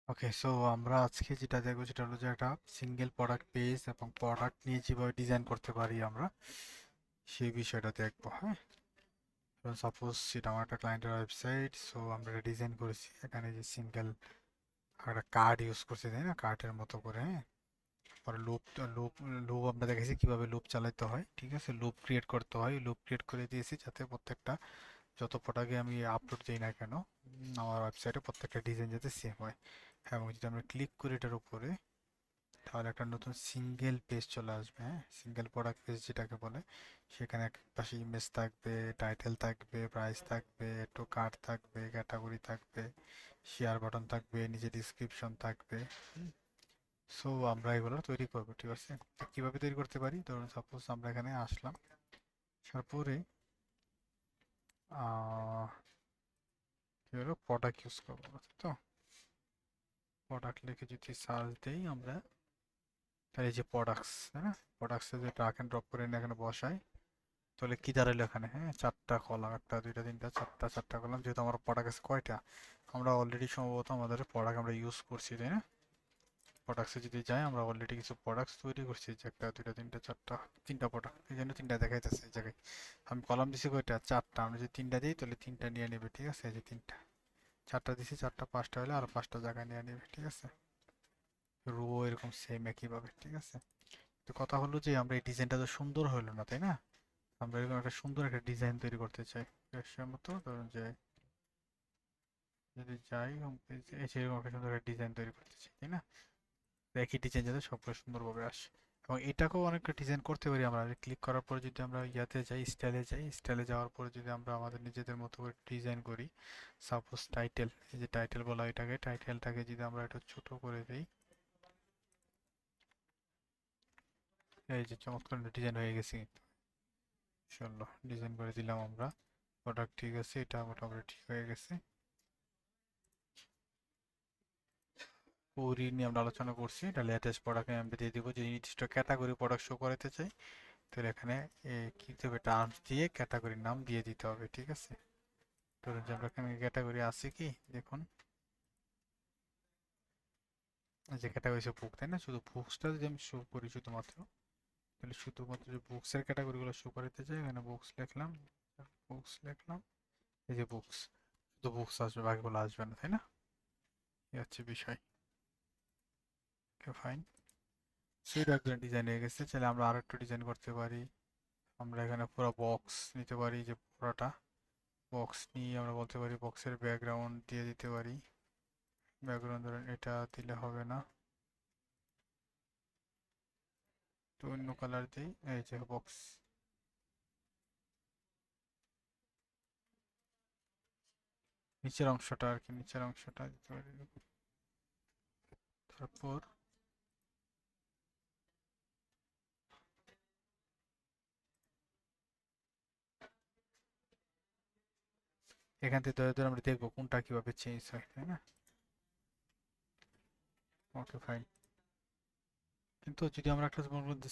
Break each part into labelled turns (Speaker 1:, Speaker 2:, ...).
Speaker 1: ওকে, so আমরা আজকে যেটা দেখবো সেটা হলো যে একটা সিঙ্গেল প্রোডাক্ট পেজ এবং প্রোডাক্ট নিয়ে যেভাবে ডিজাইন করতে পারি আমরা সেই বিষয়টা দেখবো। হ্যাঁ, সাপোজ সেটা আমার একটা ক্লায়েন্টের ওয়েবসাইট, সো আমরা এটা ডিজাইন করেছি। এখানে যে সিঙ্গেল একটা কার্ড ইউজ করছি, তাই না? কার্ডের মতো করে। হ্যাঁ, পরে লুপ লুপ লুপ আমরা দেখেছি কিভাবে লুপ চালাতে হয়। ঠিক আছে, লুপ ক্রিয়েট করতে হয়, লুপ ক্রিয়েট করে দিয়েছি যাতে প্রত্যেকটা যত প্রোডাক্টে আমি আপলোড দিই না কেন আমার ওয়েবসাইটে প্রত্যেকটা ডিজাইন যাতে সেম হয়। এবং যদি আমরা ক্লিক করি এটার উপরে, তাহলে একটা নতুন সিঙ্গেল পেজ চলে আসবে। হ্যাঁ, সিঙ্গেল প্রোডাক্ট পেজ যেটাকে বলে। সেখানে এক পাশে ইমেজ থাকবে, টাইটেল থাকবে, প্রাইস থাকবে, একটু কার্ড থাকবে, ক্যাটাগরি থাকবে, শেয়ার বাটন থাকবে, নিচে ডিসক্রিপশন থাকবে। সো আমরা এগুলো তৈরি করবো, ঠিক আছে? তো কিভাবে তৈরি করতে পারি, ধরুন সাপোজ আমরা এখানে আসলাম, আসার পরে কি হলো, প্রোডাক্ট ইউজ করবো। তো প্রোডাক্ট লিখে যদি সার্চ দিই আমরা, তাহলে এই যে প্রোডাক্টস, তাই না? প্রোডাক্টসে যে ড্রাগ অ্যান্ড ড্রপ করে এনে এখানে বসাই, তাহলে কি দাঁড়ালো এখানে? হ্যাঁ, চারটা কলাম, একটা দুইটা তিনটা চারটা, চারটা কলাম। যেহেতু আমার প্রোডাক্ট আছে কয়টা, আমরা অলরেডি সম্ভবত আমাদের প্রোডাক্ট আমরা ইউজ করছি, তাই না? প্রোডাক্টসে যদি যাই, আমরা অলরেডি কিছু প্রোডাক্টস তৈরি করছি, যে একটা দুইটা তিনটা চারটা, তিনটা প্রোডাক্ট, এই জন্য তিনটা দেখাইতেছে এই জায়গায়। আমি কলাম দিছি কয়টা? চারটা। আমরা যদি তিনটা দিই তাহলে তিনটা নিয়ে নেবে, ঠিক আছে? এই যে তিনটা, চারটা দিছি, চারটা পাঁচটা হলে আর পাঁচটা জায়গা নিয়ে নেবে, ঠিক আছে? রো এরকম সেম একইভাবে, ঠিক আছে? তো কথা হলো যে আমরা এই ডিজাইনটা তো সুন্দর হলো না, তাই না? আমরা এরকম একটা সুন্দর একটা ডিজাইন তৈরি করতে চাই। ব্যবসার মতো ধরুন যে যদি যাই হোম পেজে, এসে এরকম একটা সুন্দর একটা ডিজাইন তৈরি করতে চাই, তাই না? তো একই ডিজাইন যাতে সবগুলো সুন্দরভাবে আসে। এবং এটাকেও অনেকটা ডিজাইন করতে পারি আমরা। ক্লিক করার পরে যদি আমরা ইয়াতে যাই, স্টাইলে যাই, স্টাইলে যাওয়ার পরে যদি আমরা আমাদের নিজেদের মতো করে ডিজাইন করি, সাপোজ টাইটেল, এই যে টাইটেল বলা হয় এটাকে, টাইটেলটাকে যদি আমরা একটু ছোট করে দিই, এই যে চমৎকার ডিজাইন হয়ে গেছে। চলো ডিজাইন করে দিলাম আমরা। প্রোডাক্ট ঠিক আছে, এটা মোটামুটি ঠিক হয়ে গেছে। ওরি নিয়ে আমরা আলোচনা করছি, এটা লেটেস্ট প্রোডাক্ট আমরা দিয়ে দিব। যদি নির্দিষ্ট ক্যাটাগরি প্রোডাক্ট শো করাতে চাই, তাহলে এখানে কি দিতে হবে, টার্মস দিয়ে ক্যাটাগরির নাম দিয়ে দিতে হবে, ঠিক আছে? ধরুন যে আমরা এখানে ক্যাটাগরি আছে কি, দেখুন এই যে ক্যাটাগরি হচ্ছে বুক, তাই না? শুধু বুকসটা যদি আমি শো করি শুধুমাত্র, তাহলে শুধুমাত্র যে বুকসের ক্যাটাগরিগুলো শো করতে চাই, এখানে বুকস লিখলাম, বুকস লিখলাম, এই যে বুকস, শুধু বুকস আসবে, বাকিগুলো আসবে না, তাই না? এই হচ্ছে বিষয়। ওকে, ফাইন। সেটা একটা ডিজাইন হয়ে গেছে। চাইলে আমরা আরো একটু ডিজাইন করতে পারি। আমরা এখানে পুরো বক্স নিতে পারি, যে পুরোটা বক্স নিয়ে আমরা বলতে পারি বক্সের ব্যাকগ্রাউন্ড দিয়ে দিতে পারি। ব্যাকগ্রাউন্ড ধরেন এটা দিলে হবে না, তো অন্য কালার দিই। এই যে বক্স, নিচের অংশটা আর কি, নিচের অংশটা দিতে পারি। তারপর এখান থেকে ধরে ধরে আমরা দেখবো কোনটা কিভাবে চেঞ্জ হয়, তাই না? ওকে, ফাইন। কিন্তু যদি আমরা একটা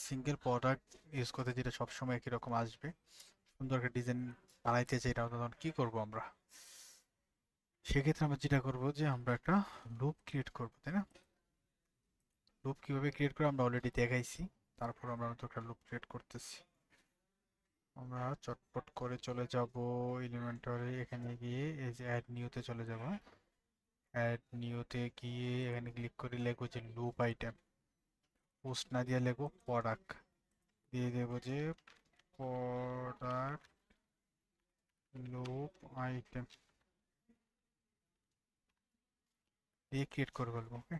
Speaker 1: সিঙ্গেল প্রোডাক্ট ইউজ করতে, যেটা সবসময় একই রকম আসবে, সুন্দর একটা ডিজাইন বানাইতে চাই, এটা তখন কি করব আমরা? সেক্ষেত্রে আমরা যেটা করব যে আমরা একটা লুপ ক্রিয়েট করব, তাই না? লুপ কিভাবে ক্রিয়েট করে আমরা অলরেডি দেখাইছি। তারপর আমরা নতুন একটা লুপ ক্রিয়েট করতেছি। আমরা চটপট করে চলে যাব এলিমেন্টরে, এখানে গিয়ে এই যে অ্যাড নিউতে চলে যাব। অ্যাড নিউতে গিয়ে এখানে ক্লিক করে লিখবো যে লুপ আইটেম, পোস্ট না দিয়ে লিখবো প্রোডাক্ট, দিয়ে দেবো যে প্রোডাক্ট লুপ আইটেম দিয়ে ক্রিয়েট করে ফেলবো। ওকে,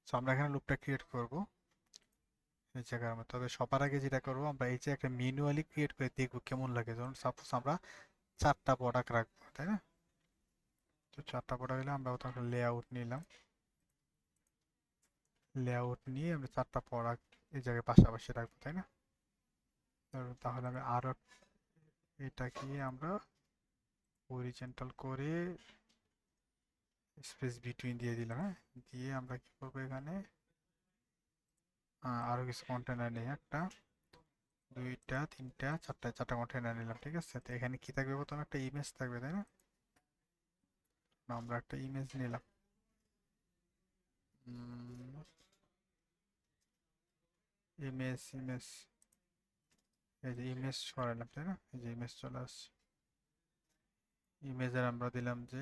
Speaker 1: সো আমরা এখানে লুপটা ক্রিয়েট করব এই জায়গার মধ্যে। তবে সবার আগে যেটা করবো, আমরা এই যে একটা ম্যানুয়ালি ক্রিয়েট করে দেখবো কেমন লাগে। যেমন সাপোজ আমরা চারটা প্রোডাক্ট রাখবো, তাই না? তো চারটা প্রোডাক্ট হলে আমরা ওটা একটা লেআউট নিলাম, লেআউট নিয়ে আমরা চারটা প্রোডাক্ট এই জায়গায় পাশাপাশি রাখবো, তাই না? তাহলে আমি আরো এটাকে আমরা হরিজন্টাল করে স্পেস বিটুইন দিয়ে দিলাম। হ্যাঁ, দিয়ে আমরা কি করবো এখানে, আরো কিছু কন্টেনার নিই, একটা দুইটা তিনটা চারটা, চারটা কন্টেনার নিলাম, ঠিক আছে? তো এখানে কি থাকবে, প্রথমে একটা ইমেজ থাকবে, তাই না? আমরা একটা ইমেজ নিলাম, ইমেজ ইমেজ, এই যে ইমেজ সরাইলাম তাই না, এই যে ইমেজ চলে আসছে। ইমেজের আমরা দিলাম যে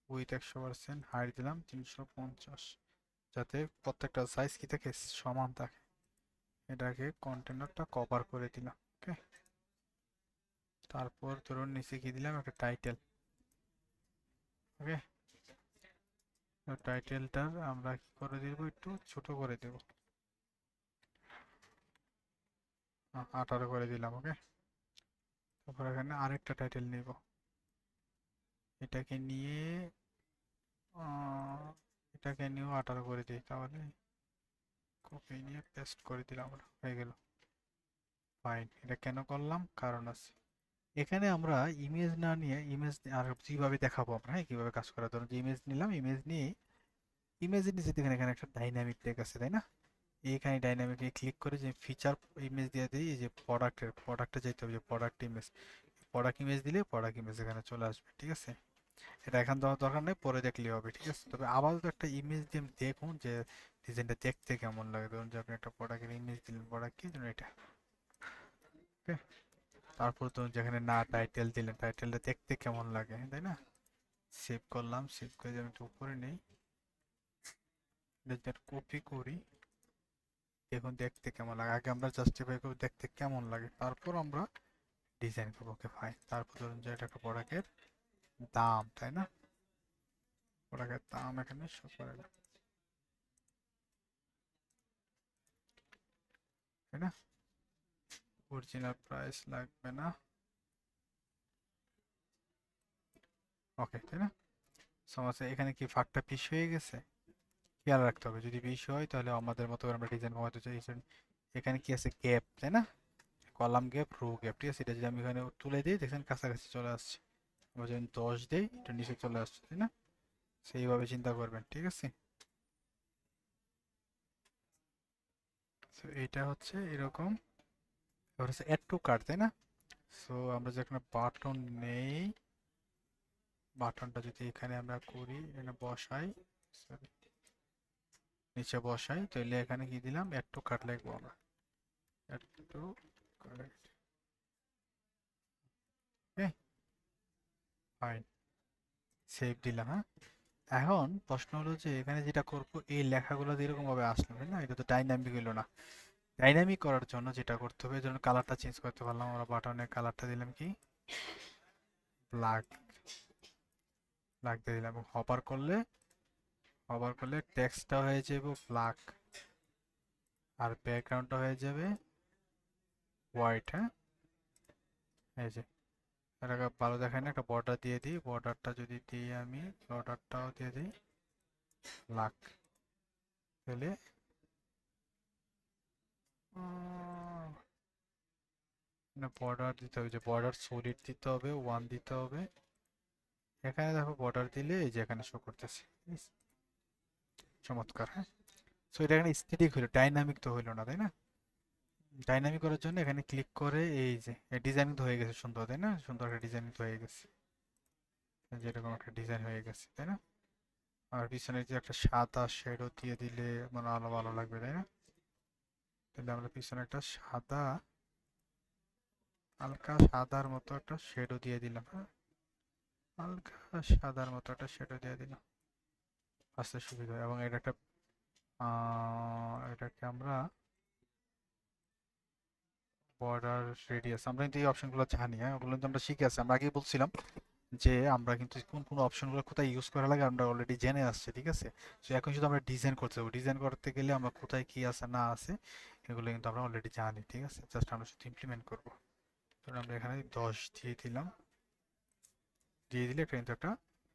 Speaker 1: উইথ 100%, হাইট দিলাম 350, যাতে প্রত্যেকটা সাইজ কি থাকে, সমান থাকে। এটাকে কন্টেনারটা কভার করে দিলাম। ওকে, তারপর ধরুন নিচে কি দিলাম, একটা টাইটেল। ওকে, টাইটেলটার আমরা কি করে দিব, একটু ছোট করে দেব, 18 করে দিলাম। ওকে, তারপর এখানে আরেকটা টাইটেল নিব, এটাকে নিয়ে আহ, এটাকে নিয়েও 18 করে দিই, তাহলে কপি নিয়ে পেস্ট করে দিলাম, আমরা হয়ে গেল। ফাইন, এটা কেন করলাম, কারণ আছে। এখানে আমরা ইমেজ না নিয়ে ইমেজ আর কিভাবে দেখাবো আমরা, হ্যাঁ কিভাবে কাজ করার জন্য, যে ইমেজ নিলাম, ইমেজ নিয়ে ইমেজের নিচে দেখেন এখানে একটা ডাইনামিক ট্যাগ আছে তাই না, এইখানে ডাইনামিকে ক্লিক করে যে ফিচার ইমেজ দিয়ে দিই, এই যে প্রোডাক্টে যেতে হবে, যে প্রোডাক্ট ইমেজ, প্রোডাক্ট ইমেজ দিলে প্রোডাক্ট ইমেজ এখানে চলে আসবে। ঠিক আছে, এটা এখন দেওয়ার দরকার নেই, পরে দেখলেই হবে। ঠিক আছে, তবে আপাতত একটা ইমেজ দিয়ে দেখুন যে ডিজাইনটা দেখতে কেমন লাগে। ধরুন যে আপনি একটা প্রোডাক্টের ইমেজ দিলেন, প্রোডাক্ট কি ধরুন এটা। ওকে, তারপর তো যেখানে না টাইটেল দিলেন, টাইটেলটা দেখতে কেমন লাগে তাই না। সেভ করলাম, সেভ করে আমি একটু উপরে নেই, কপি করি, দেখুন দেখতে কেমন লাগে। আগে আমরা জাস্টিফাই করবো দেখতে কেমন লাগে, তারপর আমরা ডিজাইন করবো। ওকে ফাইন, তারপর ধরুন যে এটা একটা প্রোডাক্টের দাম তাই না, প্রোডাক্টের দাম এখানে শো করে দেব, তাই না, অরিজিনাল প্রাইস লাগবে না। ওকে, তাই না, সমস্যা এখানে কি ফাঁকটা পিস হয়ে গেছে, খেয়াল রাখতে হবে, যদি পিস হয় তাহলে আমাদের মতো করে আমরা ডিজাইন কমাতে চাই। এখানে কি আছে, গ্যাপ তাই না, কলাম গ্যাপ, রো গ্যাপ। ঠিক আছে, এটা যদি আমি এখানে তুলে দিই, দেখেন কাছাকাছি চলে আসছে। আমরা যদি 10 দিই, এটা নিচে চলে আসছে তাই না, সেইভাবে চিন্তা করবেন। ঠিক আছে, তো এটা হচ্ছে এরকম। এবার হচ্ছে অ্যাড টু কার্ট তাই না, সো আমরা যেখানে বাটন নেই, বাটনটা যদি এখানে আমরা করি, এখানে বসাই, sorry, নিচে বসাই, তাহলে এখানে কি দিলাম, অ্যাড টু কার্ট লিখবো আমরা, add to cart. Okay fine, save দিলাম। হ্যাঁ, এখন প্রশ্ন হলো যে এখানে যেটা করব, এই লেখাগুলো যেরকম ভাবে আসলো তাই না, এটা তো ডাইনামিক হইলো না। ডাইনামিক করার জন্য যেটা করতে হবে, এই জন্য কালারটা চেঞ্জ করতে পারলাম, আমরা বাটনের কালারটা দিলাম কি, ব্ল্যাক, ব্ল্যাক দিয়ে দিলাম, এবং হবার করলে টেক্সটটা হয়ে যাবে ব্ল্যাক, আর ব্যাকগ্রাউন্ডটা হয়ে যাবে হোয়াইট। হ্যাঁ, এই যে এটাকে ভালো দেখায় না, একটা বর্ডার দিয়ে দিই, বর্ডারটা যদি দিই আমি, বর্ডারটাও দিয়ে দিই ব্ল্যাক, তাহলে বর্ডার দিতে হবে, যে বর্ডার সলিড দিতে হবে, 1 দিতে হবে। এখানে দেখো বর্ডার দিলে এই যে এখানে শো করতেছে। Yes, চমৎকার। হ্যাঁ, সো এটা এখানে স্থিতিক হলো, ডাইনামিক তো হইলো না তাই না। ডাইনামিক করার জন্য এখানে ক্লিক করে এই যে ডিজাইন তো হয়ে গেছে সুন্দর তাই না, সুন্দর একটা ডিজাইন তো হয়ে গেছে, যেরকম একটা ডিজাইন হয়ে গেছে তাই না। আর পিছনে যে একটা সাদা শেডও দিয়ে দিলে মানে আলো ভালো লাগবে তাই না। তাহলে আমরা পিছনে একটা সাদা, হালকা সাদার মতো একটা শেডও দিয়ে দিলাম। হ্যাঁ, হালকা সাদার মতো একটা শেডও দিয়ে দিলাম, আসতে সুবিধা হয়। এবং এটা একটা এটাকে আমরা বর্ডার রেডিয়াস, আমরা কিন্তু এই অপশনগুলো জানি, হ্যাঁ ওগুলো কিন্তু আমরা শিখে আছি, আমরা আগেই বলছিলাম যে আমরা কিন্তু কোন কোন অপশনগুলো কোথায় ইউজ করা লাগে আমরা অলরেডি জেনে আসছি। ঠিক আছে, তো এখন শুধু আমরা ডিজাইন করতে হবে, ডিজাইন করতে গেলে আমরা কোথায় কি আছে না আছে এগুলো কিন্তু আমরা অলরেডি জানি। ঠিক আছে, জাস্ট আমরা শুধু ইমপ্লিমেন্ট করবো। ধরুন আমরা এখানে 10 দিয়ে দিলাম, দিয়ে দিলে এটা কিন্তু একটা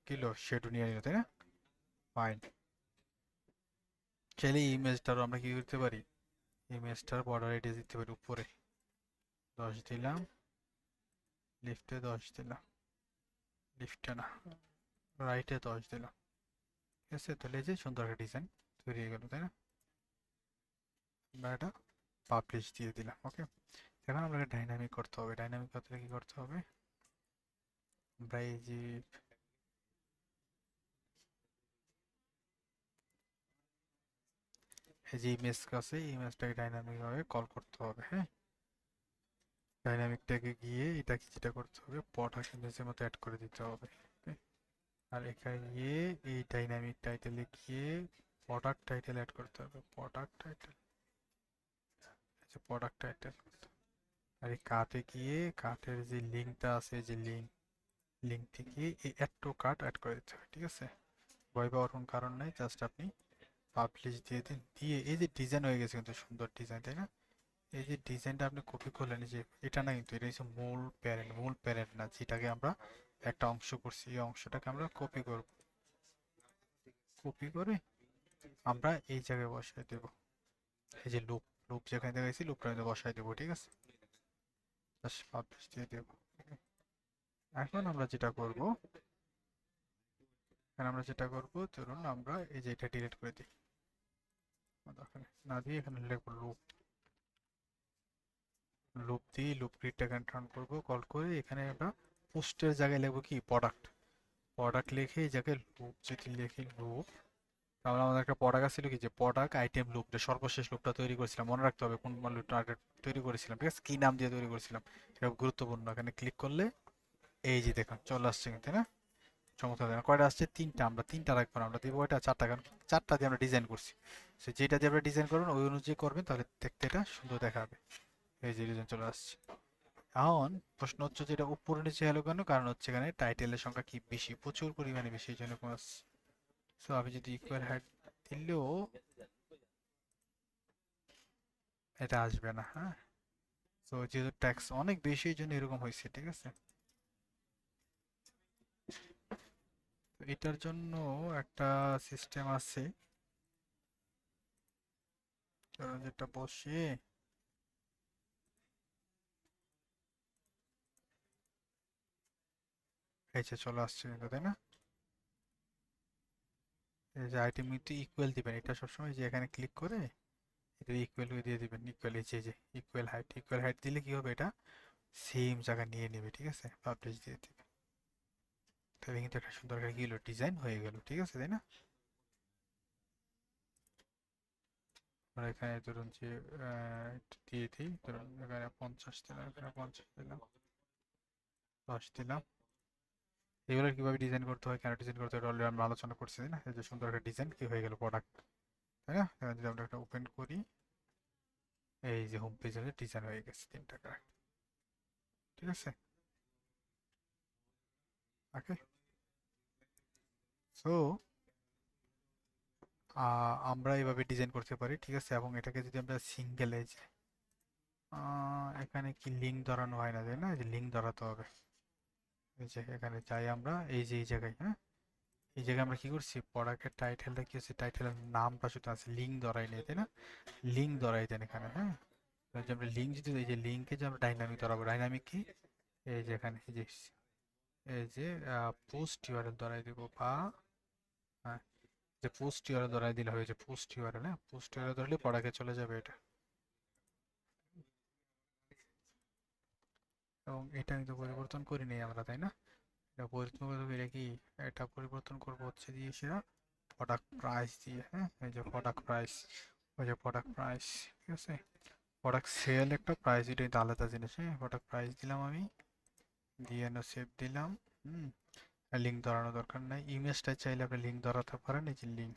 Speaker 1: কিলো শেডও নিয়ে নিল তাই না। ফাইন, চাইলে ইমেজটারও আমরা কি করতে পারি, ইমেজটার বর্ডার রেডিয়াস দিতে পারি, উপরে 10 দিলাম, লেফটে 10 দিলাম, লেফটে না রাইটে 10 দিলাম। ঠিক আছে, তাহলে এই যে সুন্দর একটা ডিজাইন তৈরি হয়ে গেল তাই না। আমরা এটা পাবলিশ দিয়ে দিলাম। ওকে, এখন আমরা ডাইনামিক করতে হবে, ডাইনামিক করতে কি করতে হবে, আমরা এই যে এই যে ইমেজ আছে, ইমেজটাকে ডাইনামিক ভাবে কল করতে হবে। হ্যাঁ, ডাইনামিক ট্যাগে গিয়ে এটাকে যেটা করতে হবে, প্রোডাক্ট ইমেজের মতো অ্যাড করে দিতে হবে। Okay? আর এখানে গিয়ে এই ডাইনামিক টাইটেলে গিয়ে প্রোডাক্ট টাইটেল অ্যাড করতে হবে। প্রোডাক্ট টাইটেল, আচ্ছা প্রোডাক্ট টাইটেল। আর এই কার্টে গিয়ে কার্টের যে লিঙ্কটা আছে, যে লিঙ্ক থেকে এই অ্যাড টু কার্ট অ্যাড করে দিতে হবে। ঠিক আছে, ভয় পাওয়ার কোনো কারণ নেই, জাস্ট আপনি পাবলিশ দিয়ে দিন। দিয়ে এই যে ডিজাইন হয়ে গেছে, কিন্তু সুন্দর ডিজাইন, তাই না? এই যে ডিজাইনটা আপনি কপি করলেন, যে এটা না, কিন্তু এটা হচ্ছে মূল প্যারেন্ট না, যেটাকে আমরা একটা অংশ করছি, এই অংশটাকে আমরা কপি করব। কপি করে আমরা এই জায়গায় বসাই দেব। এই যে লুপ, যেখানে দেখাইছি লুপটা আমি বসাই দেবো। ঠিক আছে, জাস্ট পাবলিশ দিয়ে দেবো। এখন আমরা যেটা করব, ধরুন আমরা এই যে এটা ডিলিট করে দিই, না দিয়ে এখানে লিখবো লুপ। লুপ দিয়ে লুপ গ্রিডটাকে টার্ন করবো, কল করে এখানে আমরা পোস্টের জায়গায় লিখবো কি প্রোডাক্ট। প্রোডাক্ট লিখে এই জায়গায় লুপ যদি লিখি লুপ, তাহলে আমাদের একটা প্রোডাক্ট ছিল কি, যে প্রোডাক্ট আইটেম লুপ, যে সর্বশেষ লুপটা তৈরি করেছিলাম, মনে রাখতে হবে কোন লুপটা আগে তৈরি করেছিলাম। ঠিক আছে, কি নাম দিয়ে তৈরি করেছিলাম, এটা খুব গুরুত্বপূর্ণ। এখানে ক্লিক করলে এই যে দেখুন চলে আসছে, কিন্তু তাই না? চমৎকার। কয়টা আসছে? তিনটা। আমরা তিনটা রাখবো না, আমরা দিব ওইটা চারটা, কারণ চারটা দিয়ে আমরা ডিজাইন করছি। সো যেটা দিয়ে আমরা ডিজাইন করবেন ওই অনুযায়ী করবেন, তাহলে দেখতে এটা সুন্দর দেখাবে। এই যে ডিজাইন চলে আসছে। এখন প্রশ্ন হচ্ছে যে এটা উপরে নিচে হলো কেন? কারণ হচ্ছে এখানে টাইটেলের সংখ্যা কি বেশি, প্রচুর পরিমাণে বেশি, এই জন্য কম আসছে। সো আমি যদি ইকুয়াল হাইট দিলেও এটা আসবে না। হ্যাঁ, তো যেহেতু ট্যাক্স অনেক বেশি, এই জন্য এরকম হয়েছে। ঠিক আছে, তো এটার জন্য একটা সিস্টেম আছে, যেটা বসে এই যে চলে আসছে, কিন্তু তাই না? এই যে আইটেম কিন্তু ইকুয়াল দিবেন, এটা সবসময় যে এখানে ক্লিক করে এটা ইকুয়াল দিয়ে দিবেন। ইকুয়াল, এই যে ইকুয়াল হাইট দিলে কি হবে, এটা সেম জায়গা নিয়ে নেবে। ঠিক আছে, পাবলিশ দিয়ে দিবে, তাহলে কিন্তু একটা সুন্দর একটা কি হলো, ডিজাইন হয়ে গেল। ঠিক আছে, তাই না? আমরা এখানে ধরুন যে একটু দিয়ে দিই, ধরুন এখানে 50 দিলাম, এখানে 50 দিলাম, 10 দিলাম। এগুলো কিভাবে ডিজাইন করতে হয়, কেন ডিজাইন করতে হয়, অলরেডি আমরা আলোচনা করছি, তাই না? এই যে সুন্দর একটা ডিজাইন কি হয়ে গেল, প্রোডাক্ট, তাই না? এবার যদি আমরা একটা ওপেন করি, এই যে হোম পেজে ডিজাইন হয়ে গেছে তিনটা করে। ঠিক আছে, ওকে। সো আমরা এইভাবে ডিজাইন করতে পারি। ঠিক আছে, এবং এটাকে যদি আমরা সিঙ্গেল, এই যে এখানে কি লিঙ্ক ধরানো হয় না, তাই না? এই যে লিঙ্ক ধরাতে হবে। এই যে এখানে যাই আমরা, এই যে এই জায়গায়, হ্যাঁ, এই জায়গায় আমরা কি করছি, প্রোডাক্টের টাইটেলটা কি হচ্ছে, টাইটেলের নামটা শুধু আছে, লিঙ্ক ধরাই নেই, তাই না? লিঙ্ক ধরাই দেন এখানে। হ্যাঁ, তাহলে যে আমরা লিঙ্ক যদি, এই যে লিঙ্কে যে আমরা ডাইনামিক ধরাবো, ডাইনামিক কি, এই যে এখানে এই যে পোস্ট ইউআরএল ধরাই দেবো, বা হ্যাঁ, যে পোস্ট ইউআরএল ধরাই দিলে হবে, যে পোস্ট ইউআরএল, হ্যাঁ, পোস্ট ইউআরএল ধরলে প্রোডাক্টে চলে যাবে এটা। এবং এটা কিন্তু পরিবর্তন করিনি আমরা, তাই না? এটা পরিবর্তন করবো, এটা কি, এটা পরিবর্তন করবো হচ্ছে দিয়ে সেটা প্রোডাক্ট প্রাইস দিয়ে। হ্যাঁ, এই যে প্রোডাক্ট প্রাইস, ওই যে প্রোডাক্ট প্রাইস। ঠিক আছে, প্রোডাক্ট সেল একটা, প্রাইস এটা কিন্তু আলাদা জিনিস। হ্যাঁ, প্রোডাক্ট প্রাইস দিলাম আমি, দিয়ে সেভ দিলাম। হুম, লিঙ্ক ধরানো দরকার নাই। ইমেজটা চাইলে আপনি লিঙ্ক ধরাতে পারেন, এই যে লিঙ্ক,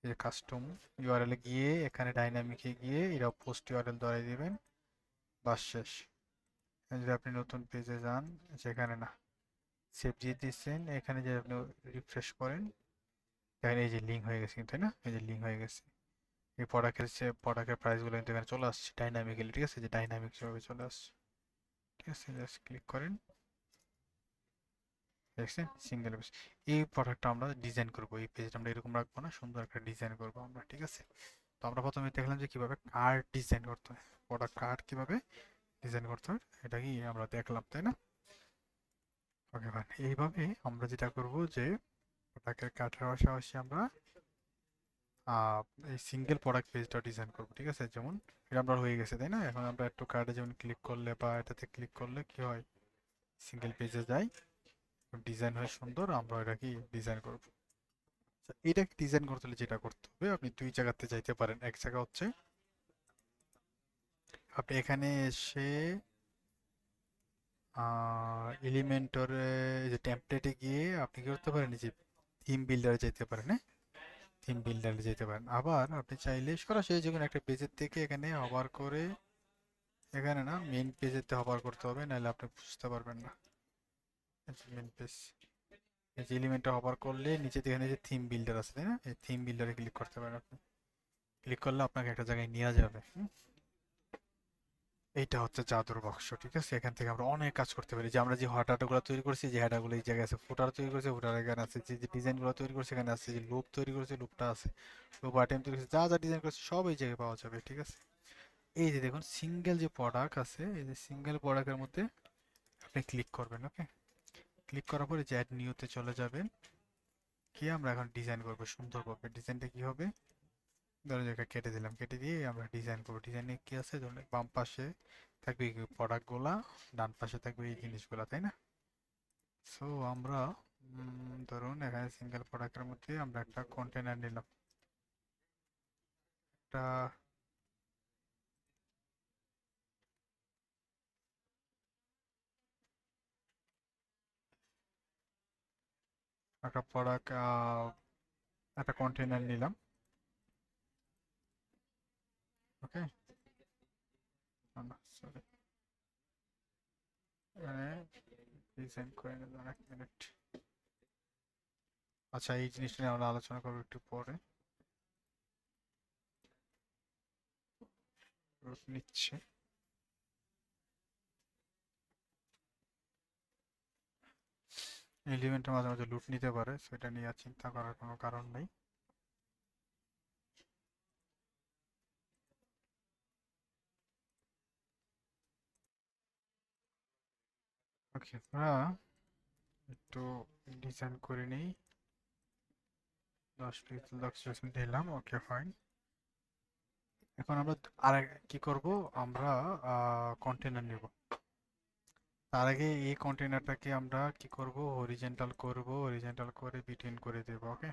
Speaker 1: এই যে কাস্টম ইউআরএল এ গিয়ে এখানে ডাইনামিকে গিয়ে এটা পোস্ট ইউআরএল ধরাই দিবেন, বাস শেষ। যদি আপনি নতুন পেজে যান, সেখানে না, সেভ দিয়ে দিচ্ছেন, এখানে যে আপনি রিফ্রেশ করেন, দেখেন এই যে লিঙ্ক হয়ে গেছে, কিন্তু তাই না? এই যে লিঙ্ক হয়ে গেছে, এই প্রোডাক্টের প্রাইসগুলো কিন্তু এখানে চলে আসছে ডাইনামিক্যালি। ঠিক আছে, যে ডাইনামিক হিসেবে চলে আসছে। ঠিক আছে, জাস্ট ক্লিক করেন, দেখছেন সিঙ্গেল পেজ। এই প্রোডাক্টটা আমরা ডিজাইন করব, এই পেজটা আমরা এরকম রাখবো না, সুন্দর একটা ডিজাইন করবো আমরা। ঠিক আছে, তো আমরা প্রথমে দেখলাম যে কিভাবে কার্ড ডিজাইন করতে হয়, প্রোডাক্ট কার্ড কিভাবে ডিজাইন করতে হয়, এটা কি আমরা দেখলাম, তাই না? Okay fine. এইভাবে আমরা যেটা করব, যে প্রোডাক্টের কার্ডের পাশাপাশি আমরা এই সিঙ্গেল প্রোডাক্ট পেজটা ডিজাইন করব। ঠিক আছে, যেমন এটা আমরা হয়ে গেছে, তাই না? এখন আমরা একটু কার্ডে যেমন ক্লিক করলে বা এটাতে ক্লিক করলে কি হয়, সিঙ্গেল পেজে যাই, ডিজাইন হয় সুন্দর, আমরা এটা কি ডিজাইন করব। এটাকে ডিজাইন করতে হলে যেটা করতে হবে, আপনি দুই জায়গাতে যাইতে পারেন। এক জায়গা হচ্ছে আপনি এখানে এসে এলিমেন্টরে যে টেমপ্লেটে গিয়ে আপনি কি করতে পারেন, এই যে থিম বিল্ডারে যেতে পারেন। হ্যাঁ, থিম বিল্ডারে যেতে পারেন। আবার আপনি চাইলে সরাসরি যে কোনো একটা পেজের থেকে এখানে হভার করে, এখানে না মেইন পেজেতে হভার করতে হবে, নাহলে আপনি বুঝতে পারবেন না। মেইন পেজ, এই যে এলিমেন্টে হভার করলে নিচে এখানে যে থিম বিল্ডার আছে, তাই না, এই থিম বিল্ডারে ক্লিক করতে পারেন। আপনি ক্লিক করলে আপনাকে একটা জায়গায় নিয়ে যাবে। এইটা হচ্ছে জাদুর বাক্স, ঠিক আছে। এখান থেকে আমরা অনেক কাজ করতে পারি। যে আমরা যে হেডারগুলো তৈরি করছি, যে হেডারগুলো এই জায়গায় আছে, ফুটার তৈরি করছে, ফুটার এখানে আছে, যে যে ডিজাইনগুলো তৈরি করছে এখানে আছে, যে লুপ তৈরি করছে লুপটা আছে, লুপ আইটেম তৈরি করছে, যা যা ডিজাইন করছে সব এই জায়গায় পাওয়া যাবে, ঠিক আছে। এই যে দেখুন সিঙ্গেল যে প্রোডাক্ট আছে, এই যে সিঙ্গেল প্রোডাক্টের মধ্যে আপনি ক্লিক করবেন। ওকে, ক্লিক করার পরে যে অ্যাড নিউতে চলে যাবেন, কি আমরা এখন ডিজাইন করবো সুন্দরভাবে। ডিজাইনটা কি হবে, ধরো জায়গা কেটে দিলাম, কেটে দিয়ে আমরা ডিজাইন করবো। ডিজাইনে কি আছে, ধরুন বাম পাশে থাকবে এই প্রোডাক্টগুলা, ডান পাশে থাকবে এই জিনিসগুলা, তাই না। সো আমরা ধরুন এখানে সিঙ্গেল প্রোডাক্টের মধ্যে আমরা একটা কন্টেনার নিলাম, একটা একটা প্রোডাক্ট, একটা কন্টেনার নিলাম। ওকে, সরি, এখানে ডিজাইন করে নিলাম, এক মিনিট। আচ্ছা, এই জিনিসটা নিয়ে আমরা আলোচনা করবো একটু পরে। রুট নিচ্ছে, এলিমেন্টের মাঝে মাঝে লুট নিতে পারে, সেটা নিয়ে আর চিন্তা করার কোনো কারণ নেই। ওকে, আমরা একটু ডিজাইন করে নিই। 10 পিক্সেল 10 পিক্সেল দিলাম, ওকে ফাইন। এখন আমরা আর কি করব, আমরা কন্টেনার নেব। তার আগে এই কন্টেনারটাকে আমরা কি করব, হরিজন্টাল করব, হরিজন্টাল করে বিটুইন করে দেব। ওকে,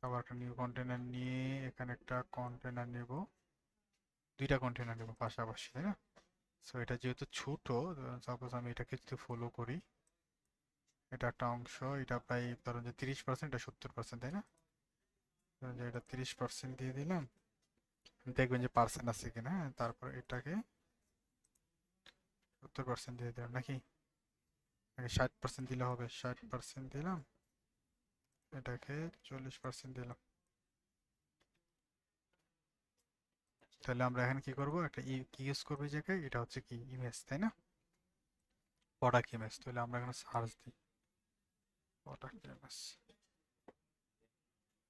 Speaker 1: আবার একটা নিউ কন্টেনার নিয়ে এখানে একটা কন্টেনার নেব, দুইটা কন্টেনার নেব পাশাপাশি, তাই না। সো এটা যেহেতু ছোট, সাপোজ আমি এটাকে যদি ফলো করি, এটা একটা অংশ, এটা প্রায় ধরুন যে 30%, এটা 70%, তাই না। ধরুন যে এটা 30% দিয়ে দিলাম, দেখবেন যে পার্সেন্ট আছে কিনা। হ্যাঁ, তারপর এটাকে 70% দিয়ে দিলাম নাকি, 60% দিলে হবে, 60% দিলাম, এটাকে 40% দিলাম। তাহলে আমরা এখানে কি করব, একটা কি ইউজ করবো এই জায়গায়, এটা হচ্ছে কি ইমেজ, তাই না, প্রোডাক্ট ইমেজ। তাহলে আমরা এখানে সার্চ দিই প্রোডাক্ট ইমেজ,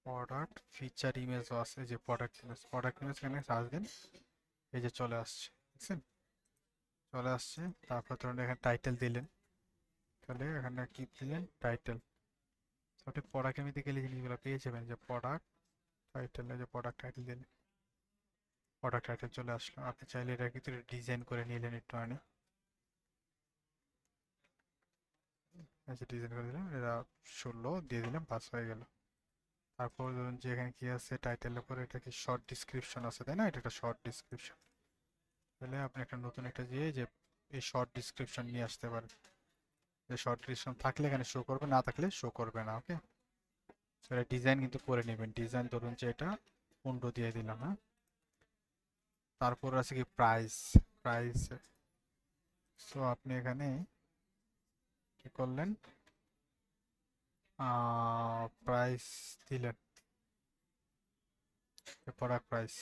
Speaker 1: প্রোডাক্ট ফিচার ইমেজও আছে, যে প্রোডাক্ট ইমেজ, প্রোডাক্ট ইমেজ এখানে সার্চ দিন, এই যে চলে আসছে, দেখছেন, চলে আসছে। তারপর ধরুন এখানে টাইটেল দিলেন, তাহলে এখানে কি দিলেন, টাইটেল। আপনি প্রোডাক্ট ইমেজে গেলে জিনিসগুলো পেয়ে যাবেন, যে প্রোডাক্ট টাইটেল, এই যে প্রোডাক্ট টাইটেল দিলেন, প্রোডাক্ট টাইটেল চলে আসলো। আপনি চাইলে এটা কিন্তু ডিজাইন করে নিলেন একটু আনি, এই যে ডিজাইন করে দিলাম, এটা 16 দিয়ে দিলাম, পাস হয়ে গেল। তারপর ধরুন যে এখানে কি আছে, টাইটেলের পরে এটা কি শর্ট ডিসক্রিপশন আছে, তাই না, এটা একটা শর্ট ডিসক্রিপশন। তাহলে আপনি একটা নতুন একটা দিয়ে যে এই শর্ট ডিসক্রিপশন নিয়ে আসতে পারেন, যে শর্ট ডিসক্রিপশন থাকলে এখানে শো করবে, না থাকলে শো করবে না। ওকে, সেটা ডিজাইন কিন্তু করে নেবেন। ডিজাইন ধরুন যে এটা 15 দিয়ে দিলাম। হ্যাঁ, তারপর আছে কি প্রাইস, প্রাইস। সো আপনি এখানে কি করলেন, প্রাইস দিলেন, প্রোডাক্ট প্রাইস,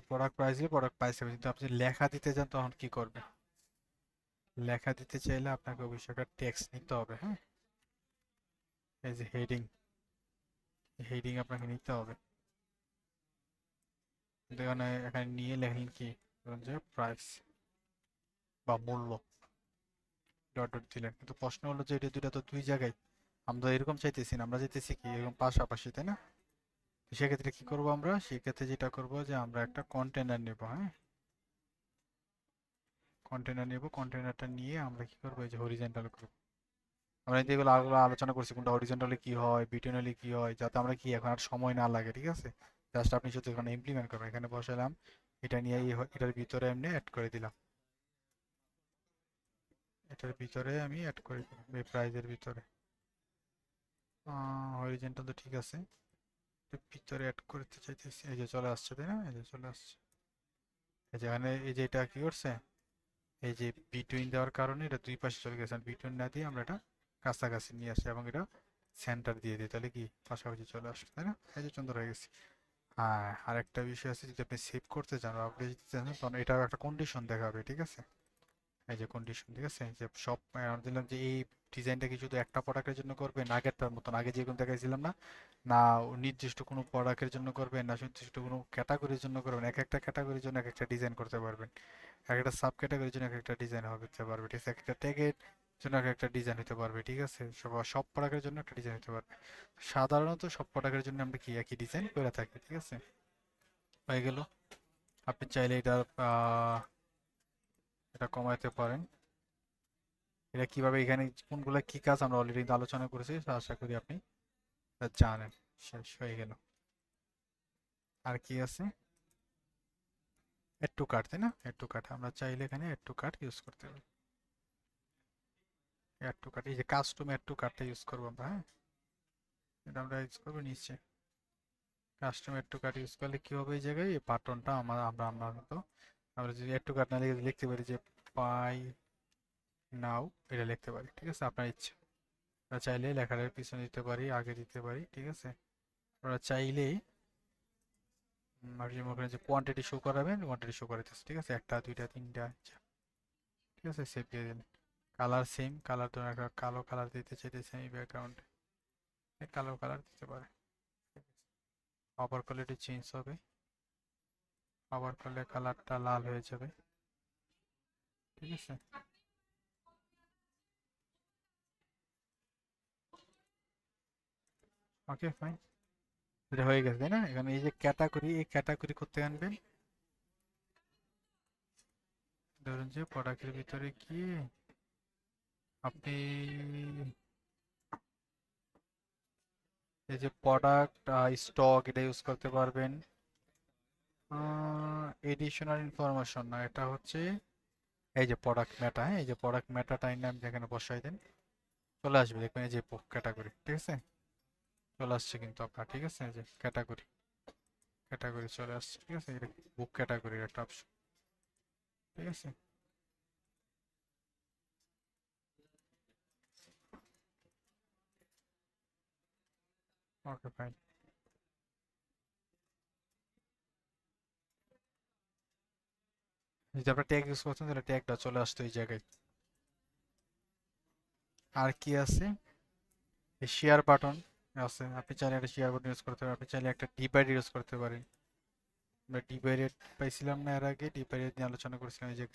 Speaker 1: প্রোডাক্ট প্রাইস দিয়ে প্রোডাক্ট প্রাইস হবে। কিন্তু আপনি লেখা দিতে চান তখন কি করবেন, লেখা দিতে চাইলে আপনাকে অবশ্যই একটা টেক্সট নিতে হবে। হ্যাঁ, এই যে হেডিং, হেডিং আপনাকে নিতে হবে। এখানে এখানে নিয়ে লেখলেন কি, ধরুন যে প্রাইস বা মূল্য, ডট ডট দিলেন। কিন্তু প্রশ্ন হলো যে এটা দুইটা তো দুই জায়গায়, আমরা এরকম চাইতেছি না, আমরা চাইতেছি কি এরকম পাশাপাশি, তাই না। তো সেক্ষেত্রে কি করব, আমরা সেক্ষেত্রে যেটা করব যে আমরা একটা কন্টেনার নেব। হ্যাঁ, কন্টেনার নেব, কন্টেনারটা নিয়ে আমরা কি করবো, এই যে হরিজন্টাল করব, আমরা কিন্তু এগুলো আগে আলোচনা করছি কোনটা হরিজন্টালি কি হয়, বিটুইনালি কি হয়, যাতে আমরা কি এখন আর সময় না লাগে, ঠিক আছে? জাস্ট আপনি শুধু এখানে ইমপ্লিমেন্ট করবেন, এখানে বসালাম, এটা নিয়ে এটার ভিতরে এমনি অ্যাড করে দিলাম, এটার ভিতরে আমি অ্যাড করে দিলাম এই প্রাইজের ভিতরে। হরিজন্টাল তো ঠিক আছে, এটার ভিতরে অ্যাড করতে চাইতেছি, এই যে চলে আসছে, তাই না? এই যে চলে আসছে, এই যে এখানে এই যে এটা কি করছে, এই যে বিটুইন দেওয়ার কারণে এটা দুই পাশে চলে গেছে, বিটুইন না দিয়ে আমরা এটা কাছাকাছি নিয়ে আসি এবং এটা সেন্টার দিয়ে দিই, তাহলে কি পাশাপাশি চলে আসবে, তাই না? এই যে সুন্দর হয়ে গেছে। হ্যাঁ, আরেকটা বিষয় আছে, যদি আপনি সেভ করতে চান বা আপডেট দিতে চান তখন এটাও একটা কন্ডিশন দেখাবে, ঠিক আছে? এই যে কন্ডিশন, ঠিক আছে, যে সব আমরা দিলাম যে এই ডিজাইনটা কি শুধু একটা প্রোডাক্টের জন্য করবেন আগেরটার মতন, আগে যেরকম দেখাইছিলাম না, না নির্দিষ্ট কোনো প্রোডাক্টের জন্য করবেন, না নির্দিষ্ট কোনো ক্যাটাগরির জন্য করবেন, এক একটা ক্যাটাগরির জন্য এক একটা ডিজাইন করতে পারবেন, এক একটা সাব ক্যাটাগরির জন্য এক একটা ডিজাইন হতে পারবে, ঠিক আছে? এক একটা ট্যাগের জন্য এক একটা ডিজাইন হতে পারবে, ঠিক আছে? সব সব প্রোডাক্টের জন্য একটা ডিজাইন হতে পারবে। সাধারণত সব প্রোডাক্টের জন্য আমরা কি একই ডিজাইন করে থাকি, ঠিক আছে? হয়ে গেল। আপনি চাইলে এটা এটা কমাইতে পারেন। এটা কিভাবে, এখানে কোনগুলা কি কাজ আমরা অলরেডি আলোচনা করেছি, তো আশা করি আপনি তা জানেন। শেষ হয়ে গেল। আর কি আছে? এড টু কার্ট, তাই না? এড টু কার্ট আমরা চাইলে এখানে এড টু কার্ট ইউজ করতে পারি। এড টু কার্ট, এই যে কাস্টম এড টু কার্টটা ইউজ করবো আমরা, হ্যাঁ, এটা আমরা ইউজ করবো নিচে। Custom add to cart use করলে কি হবে, এই জায়গায় এই বাটনটা আমরা তো আমরা যদি এড টু কার্ট না লিখে লিখতে পারি যে বাই নাও, এটা লিখতে পারি, ঠিক আছে? আপনার ইচ্ছে, আমরা চাইলে লেখাটার পিছনে দিতে পারি, আগে দিতে পারি, ঠিক আছে? আমরা চাইলেই আপনি মনে করেন যে কোয়ান্টিটি শো করাবেন, কোয়ান্টিটি শো করাইতেছে, ঠিক আছে? একটা দুইটা তিনটা, আচ্ছা, ঠিক আছে, সেভ দিয়ে দিন। কালার সেম, কালার ধরুন একটা কালো কালার দিতে চাইতেছি আমি ব্যাকগ্রাউন্ডে, কালো কালার দিতে পারে। আবার করলে এটি চেঞ্জ হবে, আবার করলে কালারটা লাল হয়ে যাবে, ঠিক আছে? ওকে ফাইন, এটা হয়ে গেছে, তাই না? এখানে এই যে ক্যাটাগরি, এই ক্যাটাগরি করতে আনবেন, ধরুন যে প্রোডাক্টের ভিতরে গিয়ে আপনি এই যে প্রোডাক্ট স্টক এটা ইউজ করতে পারবেন। এডিশনাল ইনফরমেশন না, এটা হচ্ছে এই যে প্রোডাক্ট মেটা, হ্যাঁ, এই যে প্রোডাক্ট মেটাটা নাম যেখানে বসাই দেন চলে আসবে, দেখবেন এই যে ক্যাটাগরি, ঠিক আছে? চলে আসছে কিন্তু আপনার, ঠিক আছে? এই যে ক্যাটাগরি, ক্যাটাগরি চলে আসছে, ঠিক আছে? এটা বুক ক্যাটাগরির একটা অপশন, ঠিক আছে? Okay fine. যদি আপনার ট্যাগ ইউজ করছেন তাহলে ট্যাগটা চলে আসতো এই জায়গায়। আর কি আছে? শেয়ার বাটন আছে, আপনি চাইলে একটা শেয়ার বাটন ইউজ করতে পারেন, আপনি চাইলে একটা ডিভাইড ইউজ করতে পারেন। আমরা ডিভাইডেড পাইছিলাম না এর আগে, ডিভাইডেড নিয়ে আলোচনা করেছিলাম, এই যে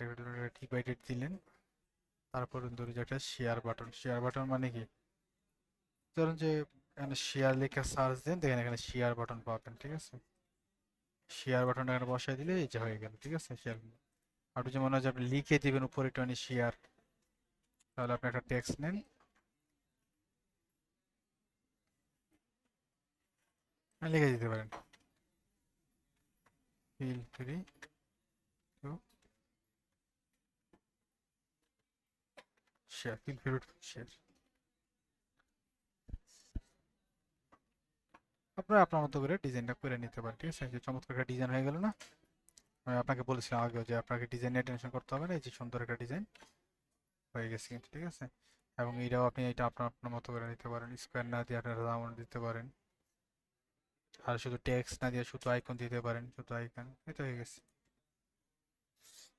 Speaker 1: ডিভাইডেড দিলেন, তারপর ধরুন যে একটা শেয়ার বাটন, শেয়ার বাটন মানে কি, ধরুন যে এখানে শেয়ার লিখে সার্চ দেন, দেখেন এখানে শেয়ার বাটন পাবেন, ঠিক আছে? শেয়ার বাটনটা এখানে বসাই দিলে এই যে হয়ে গেল, ঠিক আছে? শেয়ার, আপনি যে মনে হয় যে আপনি লিখে দিবেন উপরে একটু শেয়ার, তাহলে আপনি একটা টেক্সট নেন, লিখে দিতে পারেন feel free to share, feel free to share. আপনারা আপনার মতো করে ডিজাইনটা করে নিতে পারেন, ঠিক আছে? যে চমৎকার একটা ডিজাইন হয়ে গেল না? আমি আপনাকে বলেছিলাম আগেও যে আপনাকে ডিজাইন নিয়ে টেনশন করতে হবে না, এই যে সুন্দর একটা ডিজাইন হয়ে গেছে কিন্তু, ঠিক আছে? এবং এটাও আপনি এটা আপনার আপনার মতো করে নিতে পারেন, স্কোয়ার না দিয়ে আপনারা রাউন্ড দিতে পারেন, আর শুধু টেক্সট না দিয়ে শুধু আইকন দিতে পারেন, শুধু আইকন, এটা হয়ে গেছে।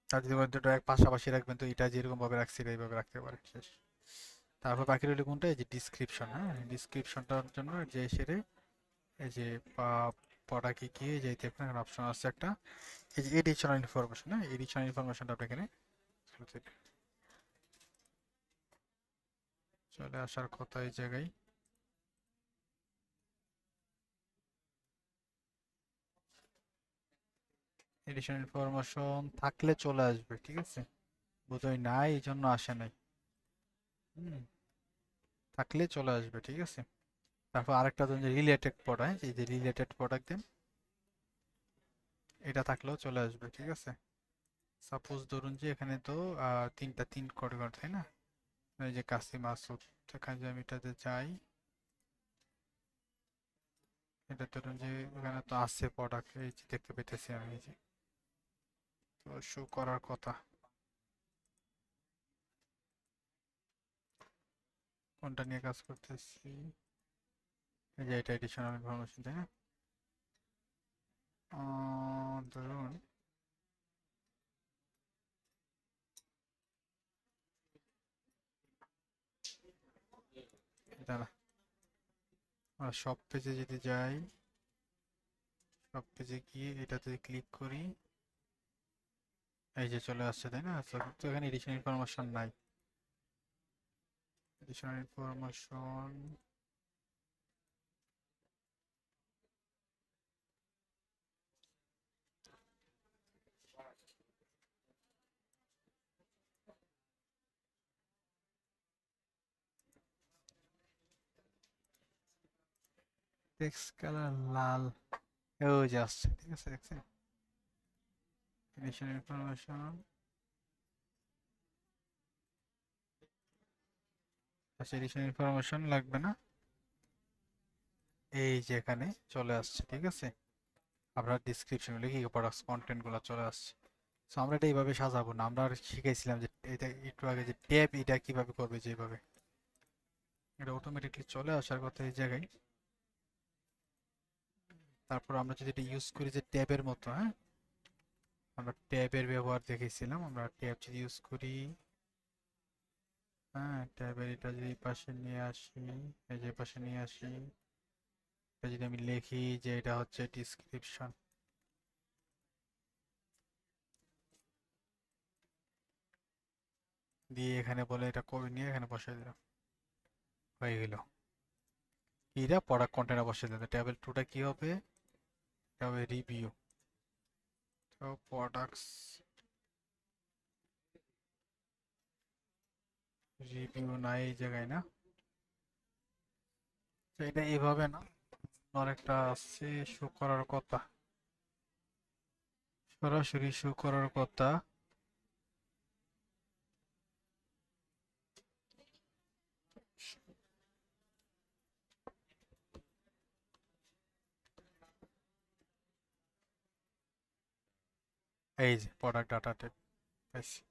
Speaker 1: আর যদি বলেন দুটো এক পাশাপাশি রাখবেন, তো এটা যেরকম ভাবে রাখছি এটা এইভাবে রাখতে পারেন, শেষ। তারপর বাকি রইল কোনটা, এই যে ডিসক্রিপশন, হ্যাঁ, ডিসক্রিপশনটার জন্য যে সেরে এই যে প্রোডাক্টে গিয়ে যে দেখুন এখানে অপশন আছে একটা, এই যে এডিশনাল ইনফরমেশন, হ্যাঁ, এডিশনাল ইনফরমেশনটা আপনি এখানে চলে আসার কথা এই জায়গায়। এডিশনাল ইনফরমেশন থাকলে চলে আসবে, ঠিক আছে? বোধহয় নাই, এই জন্য আসে নাই। হুম, থাকলে চলে আসবে, ঠিক আছে। তারপর আরেকটা ধরুন যে রিলেটেড প্রোডাক্ট, এই যে রিলেটেড প্রোডাক্ট দেন, এটা থাকলেও চলে আসবে, ঠিক আছে। সাপোজ ধরুন যে এখানে তো তিনটা তিন ক্যাটাগরি, তাই না? এই যে কাসিম মাসুদ, এখানে যে আমি এটাতে যাই, এটা ধরুন যে এখানে তো আছে প্রোডাক্ট, এই যে দেখতে পেতেছি আমি, এই যে তো শো করার কথা। কোনটা নিয়ে কাজ করতেছি? এই যে এটা এডিশনাল ইনফরমেশন, তাই না? ধরুন দাঁড়া, সব পেজে যদি যাই, সব পেজে গিয়ে এটাতে ক্লিক করি, এই যে চলে আসছে, তাই না? তো এখানে এডিশনাল ইনফরমেশন নাই। এডিশনাল ইনফরমেশন, টেক্সট কালার লাল, ওই যে আসছে, ঠিক আছে, দেখছেন? এডিশনাল ইনফরমেশন, আচ্ছা এডিশনাল ইনফরমেশন লাগবে না, এই যে এখানে চলে আসছে, ঠিক আছে। আপনার ডিসক্রিপশন লিখে প্রোডাক্টস কন্টেন্ট গুলো চলে আসছে। সো আমরা এটা এইভাবে সাজাবো না, আমরা আর শিখাইছিলাম যে এটা একটু আগে যে ট্যাব এটা কিভাবে করবে, যেভাবে এটা অটোমেটিকলি চলে আসার কথা এই জায়গায়। তারপর আমরা যদি এটা ইউজ করি যে ট্যাবের মতো, হ্যাঁ, আমরা ট্যাবের ব্যবহার দেখেছিলাম, আমরা ট্যাব যদি ইউজ করি, হ্যাঁ, ট্যাবের এটা যদি পাশে নিয়ে আসি, এই যে পাশে নিয়ে আসি, এটা যদি আমি লিখি যে এটা হচ্ছে ডিসক্রিপশন, দিয়ে এখানে বলে এটা করে নিয়ে এখানে বসাই দিলাম, হয়ে গেল। এটা প্রোডাক্ট কন্টেনার বসিয়ে দিলাম, ট্যাবেল টুটা কি হবে? এটা হবে রিভিউ। তো প্রোডাক্টস রিভিউ নাই এই জায়গায়, না? তো এটা এভাবে না, আরেকটা আছে শো করার কথা, সরাসরি শো করার কথা। এই যে প্রোডাক্ট ডাটা টাইপ পাইছি।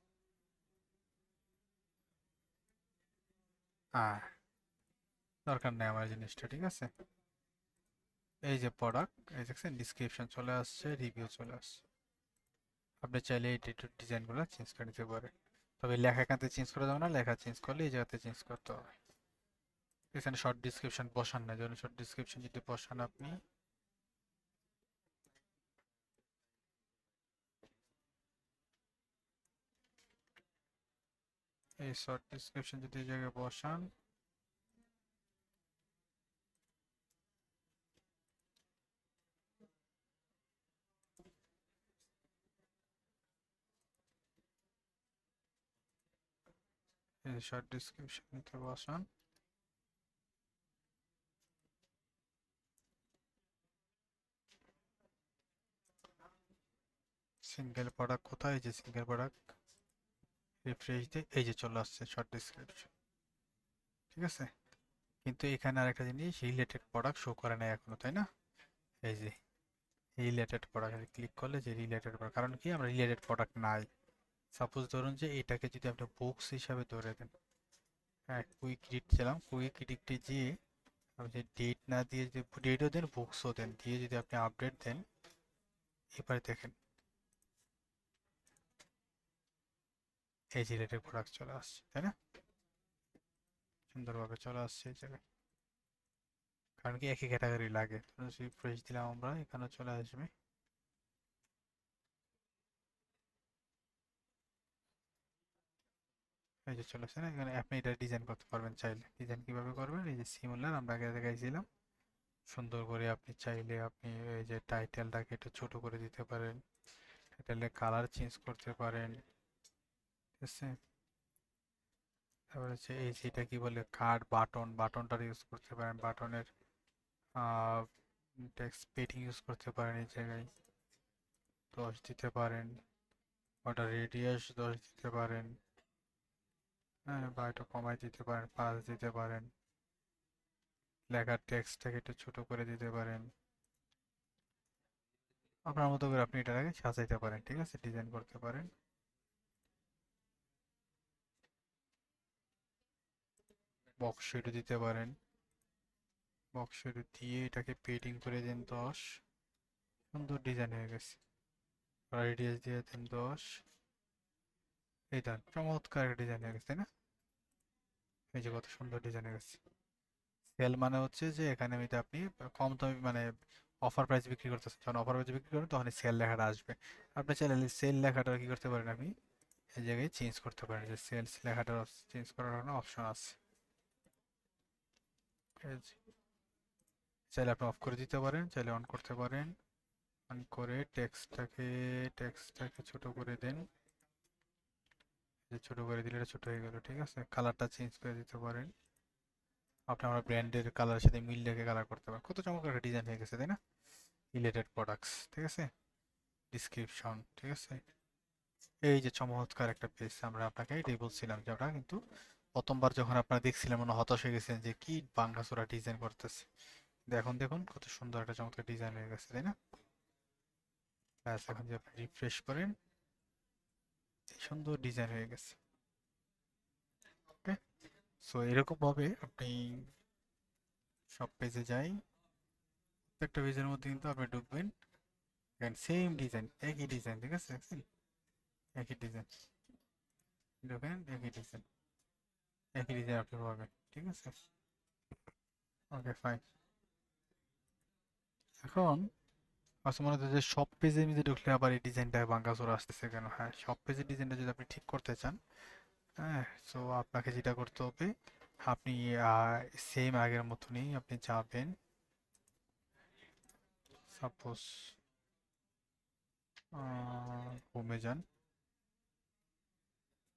Speaker 1: হ্যাঁ, দরকার নেই আমার জিনিসটা, ঠিক আছে। এই যে প্রোডাক্ট, এই দেখছেন ডিসক্রিপশন চলে আসছে, রিভিউ চলে আসছে। আপনি চাইলে এই ডিজাইনগুলো চেঞ্জ করে নিতে পারেন, তবে লেখা এখানে চেঞ্জ করা যাবে না, লেখা চেঞ্জ করলে এই জায়গাতে চেঞ্জ করতে হবে। এখানে শর্ট ডিসক্রিপশন বসান না, যেমন শর্ট ডিসক্রিপশন যদি বসান আপনি, এই শর্ট ডিসক্রিপশন যদি এই জায়গায় বসান, এই শর্ট ডিসক্রিপশন নিতে বসান, সিঙ্গেল প্রোডাক্ট কোথায়, এই যে সিঙ্গেল প্রোডাক্ট, রিফ্রেশ দিয়ে এই যে চলে আসছে শর্ট ডিসক্রিপশন, ঠিক আছে। কিন্তু এখানে আরেকটা জিনিস, রিলেটেড প্রোডাক্ট শো করে নাই এখনো, তাই না? এই যে রিলেটেড প্রোডাক্ট ক্লিক করলে যে রিলেটেড প্রোডাক্ট, কারণ কি আমরা রিলেটেড প্রোডাক্ট নাই। সাপোজ ধরুন যে এটাকে যদি আপনি বুকস হিসাবে ধরে দেন, হ্যাঁ, কুইক রিড ছিলাম, কুইক রিডে গিয়ে আপনি যে ডেট না দিয়ে যদি ডেটও দেন বুকসও দেন, দিয়ে যদি আপনি আপডেট দেন, এবারে দেখেন এই যে রিলেটেড প্রোডাক্ট চলে আসছে, তাই না? সুন্দরভাবে চলে আসছে এই জায়গায়, কারণ কি একই ক্যাটাগরি লাগে। রিফ্রেশ দিলাম আমরা, এখানে চলে আসবে, এই যে চলে আসছে না, এখানে আপনি এটা ডিজাইন করতে পারবেন চাইলে। ডিজাইন কিভাবে করবেন, এই যে সিমিলার আমরা আগে দেখাইছিলাম, সুন্দর করে আপনি চাইলে আপনি এই যে টাইটেলটাকে একটু ছোট করে দিতে পারেন, টাইটেলের কালার চেঞ্জ করতে পারেন, ঠিক আছে। তারপর হচ্ছে এই যেটা কি বলে কার্ড বাটনটার ইউজ করতে পারেন, বাটনের টেক্সট পেটিং ইউজ করতে পারেন, এই জায়গায় 10 দিতে পারেন, ওটা রেডিয়াস 10 দিতে পারেন, হ্যাঁ, বা একটু কমাই দিতে পারেন, 5 দিতে পারেন, লেখার টেক্সটটাকে একটু ছোট করে দিতে পারেন, আপনার মতো করে আপনি এটাকে সাজাইতে পারেন, ঠিক আছে, ডিজাইন করতে পারেন। বক্স শেডও দিতে পারেন, বক্স শেডও দিয়ে এটাকে পেডিং করে দেন 10, সুন্দর ডিজাইন হয়ে গেছে। রেডিয়াস দিয়ে দেন 10, এই দেন চমৎকার একটা ডিজাইন হয়ে গেছে, তাই না? এই যে কত সুন্দর ডিজাইন হয়ে গেছে। সেল মানে হচ্ছে যে এখানে আমি আপনি কম দামে মানে অফার প্রাইস বিক্রি করতেছেন, যখন অফার প্রাইস বিক্রি করেন তখন সেল লেখাটা আসবে। আপনি চাইলে সেল লেখাটা কি করতে পারেন, আপনি এই জায়গায় চেঞ্জ করতে পারেন, যে সেলস লেখাটা চেঞ্জ করার জন্য অপশন আছে। এই যে, চাইলে আপনি অফ করে দিতে পারেন, চাইলে অন করতে পারেন। অন করে টেক্সটটাকে ছোট করে দেন, যে ছোট করে দিলে এটা ছোট হয়ে গেল, ঠিক আছে। কালারটা চেঞ্জ করে দিতে পারেন, আপনি আমার ব্র্যান্ডের কালারের সাথে মিল রেখে কালার করতে পারেন। কত চমৎকার একটা ডিজাইন হয়ে গেছে, তাই না? রিলেটেড প্রোডাক্টস, ঠিক আছে, ডিসক্রিপশন, ঠিক আছে। এই যে চমৎকার একটা পেজ, আমরা আপনাকে এটাই বলছিলাম যে আমরা কিন্তু প্রথমবার যখন আপনারা দেখছিলেন মনে হয় হতাশ হয়ে গেছেন যে কি বাঙ্গাচোরা ডিজাইন করতেছে, এখন দেখুন কত সুন্দর একটা চমৎকার ডিজাইন হয়ে গেছে, তাই না? ব্যাস, এখন যদি আপনি রিফ্রেশ করেন, এই সুন্দর ডিজাইন হয়ে গেছে। ওকে, সো এরকম ভাবে আপনি সব পেজে যাই, প্রত্যেকটা পেজের মধ্যে কিন্তু আপনি ঢুকবেন, সেম ডিজাইন, একই ডিজাইন, ঠিক আছে, দেখছেন? একই ডিজাইন, ঢুকেন একই ডিজাইন, একই ডিজাইন আপনি পাবেন, ঠিক আছে। ওকে, ফাইন। এখন আচ্ছা, মনে হচ্ছে যে সব পেজে মিলে ঢুকলে আবার এই ডিজাইনটা ভাঙাচোরা আসতেছে কেন? হ্যাঁ, সব পেজের ডিজাইনটা যদি আপনি ঠিক করতে চান, হ্যাঁ, সো আপনাকে যেটা করতে হবে, আপনি সেম আগের মতনই আপনি যাবেন, সাপোজ হোমে যান,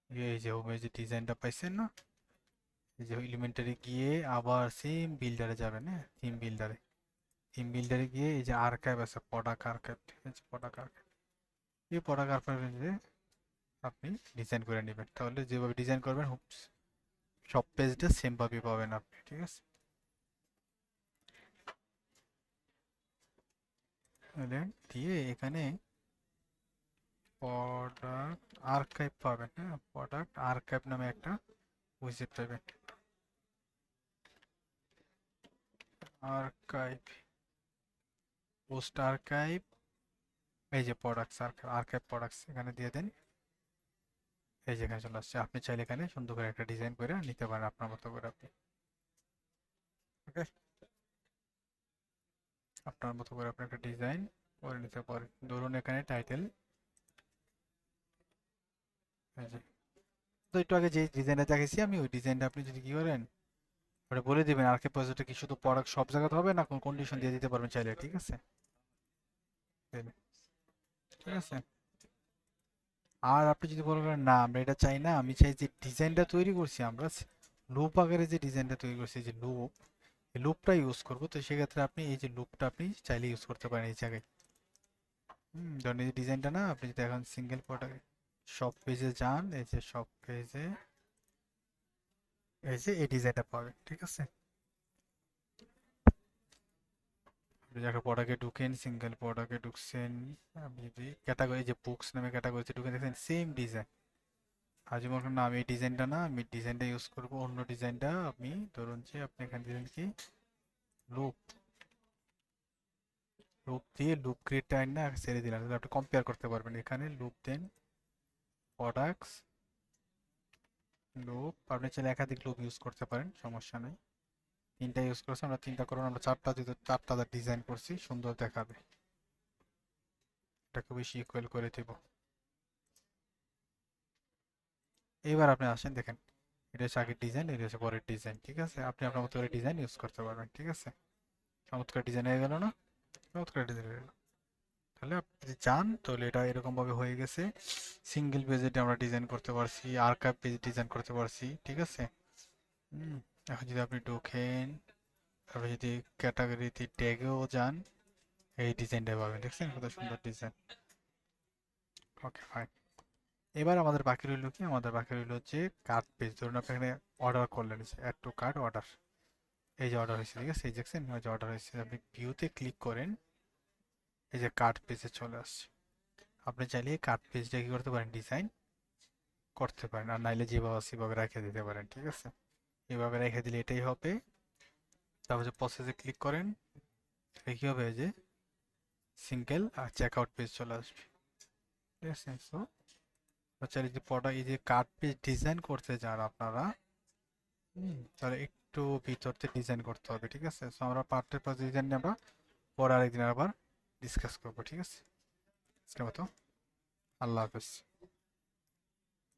Speaker 1: এই যে হোমে যে ডিজাইনটা পাইছেন না, এই যে এলিমেন্টারি গিয়ে আবার সেম বিল্ডারে যাবেন, হ্যাঁ, থিম বিল্ডারে গিয়ে এই যে আর্কাইভ আছে, প্রোডাক্ট আর্কাইভ, ঠিক আছে, প্রোডাক্ট আর্কাইভ, এই প্রোডাক্ট আর্কাইভে আপনি ডিজাইন করে নেবেন, তাহলে যেভাবে ডিজাইন করবেন সব পেজটা সেম ভাবে পাবেন আপনি, ঠিক আছে। দিয়ে এখানে প্রোডাক্ট আর্কাইভ পাবেন, হ্যাঁ, প্রোডাক্ট আর্কাইভ নামে একটা উইজেট পাবেন, আর্কাইভ, পোস্ট আর্কাইভ, এই যে প্রোডাক্টস আর্কাইভ, আর্কাইভ প্রোডাক্টস এখানে দিয়ে দেন, এই যে এখানে চলে আসছে। আপনি চাইলে এখানে সুন্দর করে একটা ডিজাইন করে নিতে পারেন আপনার মতো করে আপনি, ওকে, আপনার মতো করে আপনি একটা ডিজাইন করে নিতে পারেন। ধরুন এখানে টাইটেল, এই যে, তো একটু আগে যে ডিজাইনটা দেখেছি আমি, ওই ডিজাইনটা আপনি যদি কি করেন, ওটা বলে দিবেন আর্কাইভ প্রজেক্টে কি শুধু প্রোডাক্ট সব জায়গাতে হবে না কোন কন্ডিশন দিয়ে দিতে পারবেন চাইলে, ঠিক আছে, ঠিক আছে। আর আপনি যদি বলেন না আমরা এটা চাই না, আমি চাই যে ডিজাইনটা তৈরি করছি আমরা, লুপ আকারে যে ডিজাইনটা তৈরি করছি, যে লুপ, এই লুপটা ইউজ করবো, তো সেক্ষেত্রে আপনি এই যে লুপটা আপনি চাইলে ইউজ করতে পারেন এই জায়গায়। ধরেন এই যে ডিজাইনটা না, আপনি যদি এখন সিঙ্গেল প্রোডাক্ট সব পেজে যান, এই যে সব পেজে এই যে এই ডিজাইনটা পাবেন, ঠিক আছে। আপনি একটা প্রোডাক্টে ঢুকেন, সিঙ্গেল প্রোডাক্টে ঢুকছেন, আপনি যদি ক্যাটাগরি, যে বুকস নামে ক্যাটাগরিতে ঢুকে দেখেন সেম ডিজাইন, আজ মনে করেন না আমি এই ডিজাইনটা না, আমি ডিজাইনটা ইউজ করব, অন্য ডিজাইনটা আপনি ধরুন যে আপনি এখানে দিলেন কি লুপ, লুপ দিয়ে লুপ ক্রিয়েট টাইম না ছেড়ে দিলাম, তাহলে আপনি কম্পেয়ার করতে পারবেন, এখানে লুপ দেন, প্রোডাক্টস, লুপ, আপনি চাইলে একাধিক লুপ ইউজ করতে পারেন, সমস্যা নেই। তিনটা ইউজ করছি আমরা, তিনটা করুন, আমরা চারটা যদি চারটা ডিজাইন করছি সুন্দর দেখাবে, এটাকে বেশি ইকুয়াল করে দিব। এইবার আপনি আসেন দেখেন, এটা হচ্ছে আগের ডিজাইন, এটা হচ্ছে পরের ডিজাইন, ঠিক আছে, আপনি আপনার মতো করে ডিজাইন ইউজ করতে পারবেন, ঠিক আছে। চমৎকার ডিজাইন হয়ে গেল না? চমৎকার ডিজাইন হয়ে গেল। তাহলে আপনি যদি চান তাহলে এটা এরকম ভাবে হয়ে গেছে। সিঙ্গেল পেজে আমরা ডিজাইন করতে পারছি, আর্কাইভ পেজ ডিজাইন করতে পারছি, ঠিক আছে। হুম। এখন যদি আপনি ঢোকেন, তারপরে যদি ক্যাটাগরিতে ট্যাগেও যান, এই ডিজাইনটা পাবেন, দেখছেন কত সুন্দর ডিজাইন। Okay fine. এবার আমাদের বাকি রইল কি, আমাদের বাকি রইল হচ্ছে কার্ট পেজ। ধরুন আপনি এখানে অর্ডার করলেন, অ্যাড টু কার্ট অর্ডার, এই যে অর্ডার হয়েছে, ঠিক আছে, এই দেখছেন ওই যে অর্ডার হয়েছে। আপনি ভিউতে ক্লিক করেন, এই যে কার্ট পেজে চলে আসছে। আপনি চাইলে কার্ট পেজটা কি করতে পারেন, ডিজাইন করতে পারেন, আর নাইলে যেভাবে সেভাবে রেখে দিতে পারেন, ঠিক আছে। এভাবে রেখে দিলে এটাই হবে। তারপর যে প্রসেসে ক্লিক করেন, কি হবে, যে সিঙ্গেল আর চেক আউট পেজ চলে আসবে, ঠিক আছে। সো চাইলে যে প্রোডাক্ট, এই যে কার্ট পেজ ডিজাইন করতে যান আপনারা, তাহলে একটু ভিতরতে ডিজাইন করতে হবে, ঠিক আছে। সো আমরা পার্টের পর ডিজাইন নিয়ে আমরা পরে আরেকদিন আবার ডিসকাস করবো, ঠিক আছে। আজকের মতো আল্লাহ হাফেজ।